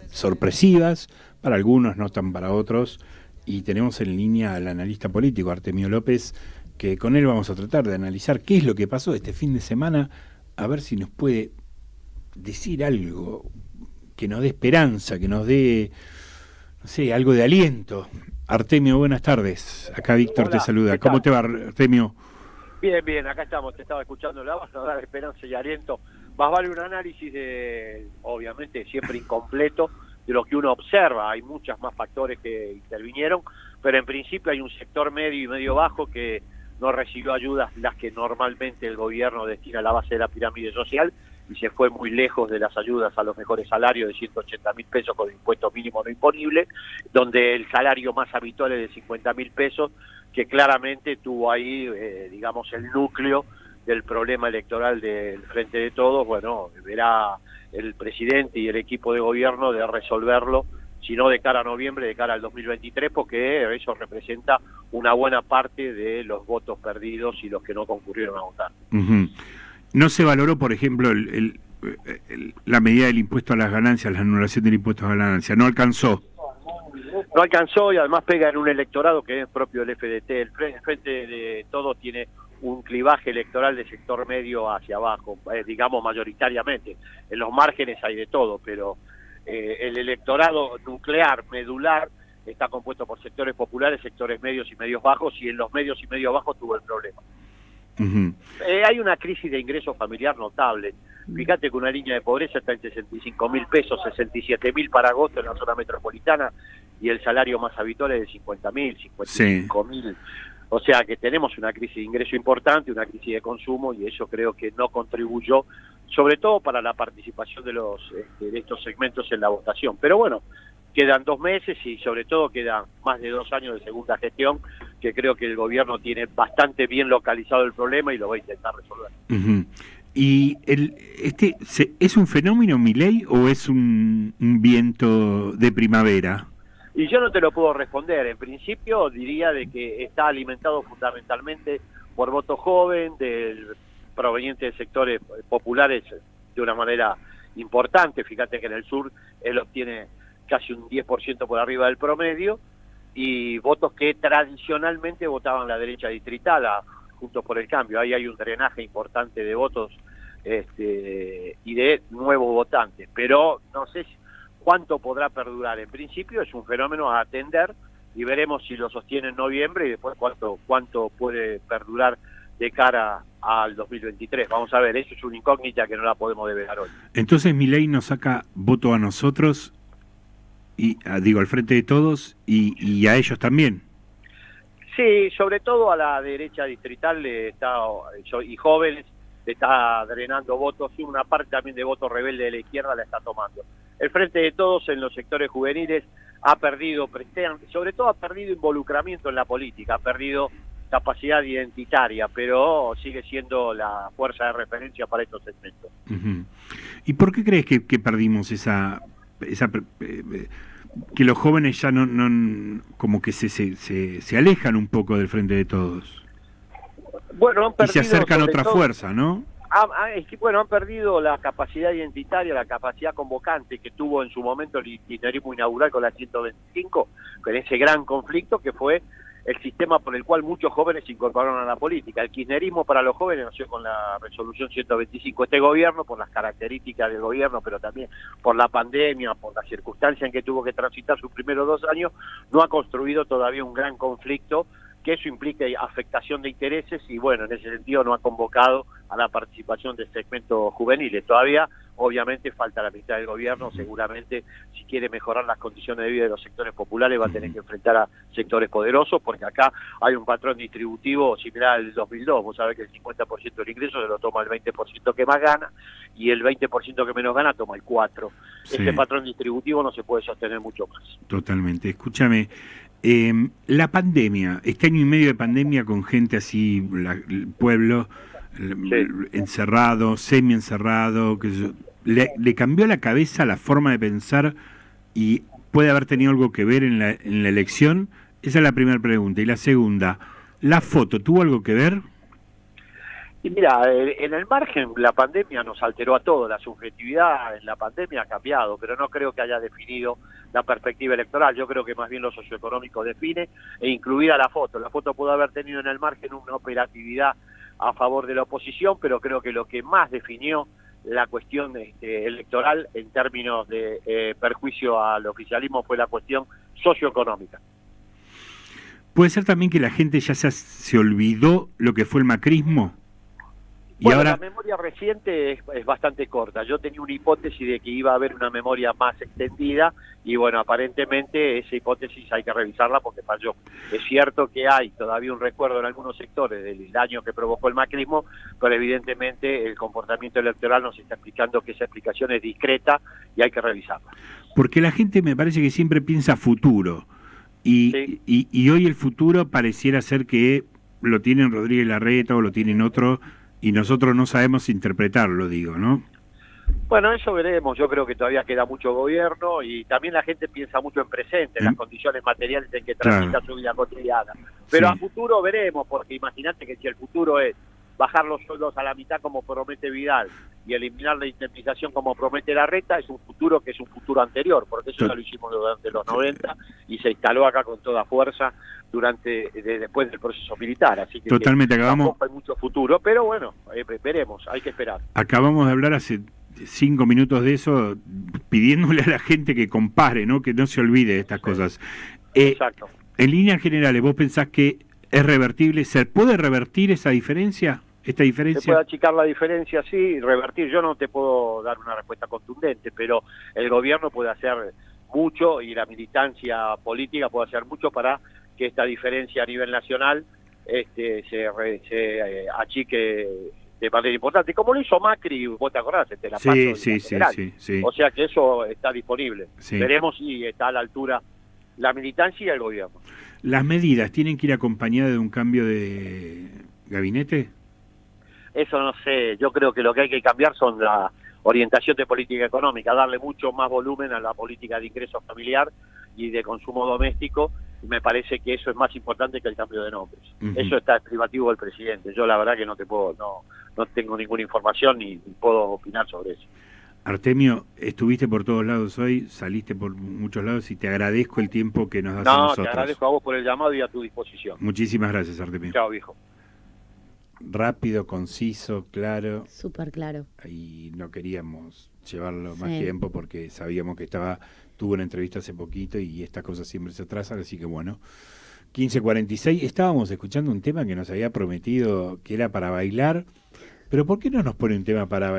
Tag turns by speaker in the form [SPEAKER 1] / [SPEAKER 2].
[SPEAKER 1] sorpresivas, para algunos, no tan para otros, y tenemos en línea al analista político Artemio López, que con él vamos a tratar de analizar qué es lo que pasó este fin de semana, a ver si nos puede decir algo que nos dé esperanza, que nos dé, no sé, algo de aliento. Artemio, buenas tardes. Acá Víctor te
[SPEAKER 2] Hola,
[SPEAKER 1] saluda.
[SPEAKER 2] ¿qué
[SPEAKER 1] ¿Cómo
[SPEAKER 2] tal?
[SPEAKER 1] te va, Artemio?
[SPEAKER 2] Bien, bien, acá estamos, te estaba escuchando la voz, nos da esperanza y aliento. Más vale un análisis de, obviamente, siempre incompleto, de lo que uno observa. Hay muchos más factores que intervinieron, pero en principio hay un sector medio y medio bajo que no recibió ayudas, las que normalmente el gobierno destina a la base de la pirámide social, y se fue muy lejos de las ayudas a los mejores salarios de 180.000 pesos con impuesto mínimo no imponible, donde el salario más habitual es de 50.000 pesos, que claramente tuvo ahí, digamos, el núcleo del problema electoral del Frente de Todos. Bueno, verá el presidente y el equipo de gobierno de resolverlo, si no de cara a noviembre, de cara al 2023, porque eso representa una buena parte de los votos perdidos y los que no concurrieron a votar.
[SPEAKER 1] Uh-huh. ¿No se valoró, por ejemplo, la medida del impuesto a las ganancias, la anulación del impuesto a las ganancias? ¿No alcanzó?
[SPEAKER 2] No alcanzó, y además pega en un electorado que es propio del FDT. El Frente de Todos tiene un clivaje electoral de sector medio hacia abajo, digamos mayoritariamente. En los márgenes hay de todo, pero el electorado nuclear, medular, está compuesto por sectores populares, sectores medios y medios bajos, y en los medios y medios bajos tuvo el problema.
[SPEAKER 1] Uh-huh.
[SPEAKER 2] Hay una crisis de ingreso familiar notable. Fíjate que una línea de pobreza está en 65.000 pesos, 67.000 para agosto en la zona metropolitana, y el salario más habitual es de 50.000, 55.000. Sí. O sea que tenemos una crisis de ingreso importante, una crisis de consumo, y eso creo que no contribuyó, sobre todo para la participación de estos segmentos en la votación. Pero bueno, quedan 2 meses y sobre todo quedan más de 2 años de segunda gestión, que creo que el gobierno tiene bastante bien localizado el problema y lo va a intentar resolver.
[SPEAKER 1] Uh-huh. ¿Y es un fenómeno, Milei, o es un viento de primavera?
[SPEAKER 2] Y yo no te lo puedo responder. En principio diría de que está alimentado fundamentalmente por voto joven, proveniente de sectores populares de una manera importante. Fíjate que en el sur él obtiene casi un 10% por arriba del promedio, y votos que tradicionalmente votaban la derecha distrital, Juntos por el Cambio. Ahí hay un drenaje importante de votos y de nuevos votantes, pero no sé cuánto podrá perdurar. En principio es un fenómeno a atender y veremos si lo sostiene en noviembre y después cuánto puede perdurar de cara al 2023. Vamos a ver, eso es una incógnita que no la podemos develar hoy.
[SPEAKER 1] Entonces Milei nos saca voto a nosotros, y al Frente de Todos, y a ellos también.
[SPEAKER 2] Sí, sobre todo a la derecha distrital y jóvenes le está drenando votos, y una parte también de votos rebelde de la izquierda la está tomando. El Frente de Todos en los sectores juveniles ha perdido, sobre todo ha perdido involucramiento en la política, ha perdido capacidad identitaria, pero sigue siendo la fuerza de referencia para estos segmentos.
[SPEAKER 1] Uh-huh. ¿Y por qué crees que perdimos que los jóvenes ya no como que se alejan un poco del Frente de Todos?
[SPEAKER 2] Bueno, han perdido,
[SPEAKER 1] y se acercan a otra fuerza, ¿no?
[SPEAKER 2] Han perdido la capacidad identitaria, la capacidad convocante que tuvo en su momento el kirchnerismo inaugural con la 125, con ese gran conflicto que fue el sistema por el cual muchos jóvenes se incorporaron a la política. El kirchnerismo para los jóvenes nació con la resolución 125. Este gobierno, por las características del gobierno, pero también por la pandemia, por las circunstancias en que tuvo que transitar sus primeros 2 años, no ha construido todavía un gran conflicto, que eso implica afectación de intereses, y bueno, en ese sentido no ha convocado a la participación de segmentos juveniles. Todavía, obviamente, falta la mitad del gobierno. Seguramente, si quiere mejorar las condiciones de vida de los sectores populares, va a tener que enfrentar a sectores poderosos, porque acá hay un patrón distributivo similar al 2002. Vos sabés que el 50% del ingreso se lo toma el 20% que más gana, y el 20% que menos gana toma el 4%. Sí. Ese patrón distributivo no se puede sostener mucho más.
[SPEAKER 1] Totalmente. Escúchame, la pandemia, este año y medio de pandemia con gente así, el pueblo encerrado, semi-encerrado, ¿le cambió la cabeza, la forma de pensar, y puede haber tenido algo que ver en la elección? Esa es la primera pregunta. Y la segunda, ¿la foto tuvo algo que ver?
[SPEAKER 2] Y mira, en el margen la pandemia nos alteró a todos, la subjetividad en la pandemia ha cambiado, pero no creo que haya definido la perspectiva electoral, yo creo que más bien lo socioeconómico define, e incluida la foto pudo haber tenido en el margen una operatividad a favor de la oposición, pero creo que lo que más definió la cuestión electoral en términos de perjuicio al oficialismo fue la cuestión socioeconómica.
[SPEAKER 1] ¿Puede ser también que la gente ya se olvidó lo que fue el macrismo? Y
[SPEAKER 2] Bueno,
[SPEAKER 1] ahora...
[SPEAKER 2] la memoria reciente es bastante corta. Yo tenía una hipótesis de que iba a haber una memoria más extendida y bueno, aparentemente esa hipótesis hay que revisarla porque falló. Es cierto que hay todavía un recuerdo en algunos sectores del daño que provocó el macrismo, pero evidentemente el comportamiento electoral nos está explicando que esa explicación es discreta y hay que revisarla.
[SPEAKER 1] Porque la gente me parece que siempre piensa futuro y,
[SPEAKER 2] Sí.
[SPEAKER 1] y hoy el futuro pareciera ser que lo tienen Rodríguez Larreta o lo tienen otro y nosotros no sabemos interpretarlo, digo, ¿no?
[SPEAKER 2] Bueno, eso veremos. Yo creo que todavía queda mucho gobierno y también la gente piensa mucho en presente, en las condiciones materiales en que transita su vida cotidiana. Pero
[SPEAKER 1] Sí.
[SPEAKER 2] a futuro veremos, porque imagínate que si el futuro es bajar los sueldos a la mitad como promete Vidal y eliminar la indemnización como promete Larreta, es un futuro que es un futuro anterior, porque eso ya lo hicimos durante los 90 y se instaló acá con toda fuerza después del proceso militar. Así que
[SPEAKER 1] Totalmente, acabamos...
[SPEAKER 2] hay mucho futuro, pero bueno, veremos, hay que esperar.
[SPEAKER 1] Acabamos de hablar hace 5 minutos de eso, pidiéndole a la gente que compare, ¿no? Que no se olvide de estas cosas.
[SPEAKER 2] Exacto.
[SPEAKER 1] En líneas generales, ¿vos pensás que es revertible? ¿Se puede revertir esa diferencia? ¿Esta
[SPEAKER 2] Se
[SPEAKER 1] diferencia?
[SPEAKER 2] puede achicar la diferencia, sí, revertir. Yo no te puedo dar una respuesta contundente, pero el gobierno puede hacer mucho y la militancia política puede hacer mucho para que esta diferencia a nivel nacional se achique de manera importante, como lo hizo Macri, vos te acordás, la
[SPEAKER 1] Sí,
[SPEAKER 2] paso
[SPEAKER 1] sí.
[SPEAKER 2] O sea que eso está disponible.
[SPEAKER 1] Sí.
[SPEAKER 2] Veremos si está a la altura la militancia y el gobierno.
[SPEAKER 1] ¿Las medidas tienen que ir acompañadas de un cambio de gabinete?
[SPEAKER 2] Eso no sé, yo creo que lo que hay que cambiar son la orientación de política económica, darle mucho más volumen a la política de ingreso familiar y de consumo doméstico. Me parece que eso es más importante que el cambio de nombres. Eso está privativo del presidente. Yo la verdad que no tengo ninguna información ni puedo opinar sobre eso.
[SPEAKER 1] Artemio, estuviste por todos lados hoy, saliste por muchos lados y te agradezco el tiempo que nos das a nosotros.
[SPEAKER 2] No, te agradezco a vos por el llamado y a tu disposición.
[SPEAKER 1] Muchísimas gracias, Artemio.
[SPEAKER 2] Chao, viejo.
[SPEAKER 1] Rápido, conciso, claro.
[SPEAKER 3] Súper claro.
[SPEAKER 1] Y no queríamos llevarlo más tiempo porque sabíamos que tuvo una entrevista hace poquito y estas cosas siempre se atrasan, así que bueno. 15:46, estábamos escuchando un tema que nos había prometido que era para bailar, pero ¿por qué no nos pone un tema para bailar?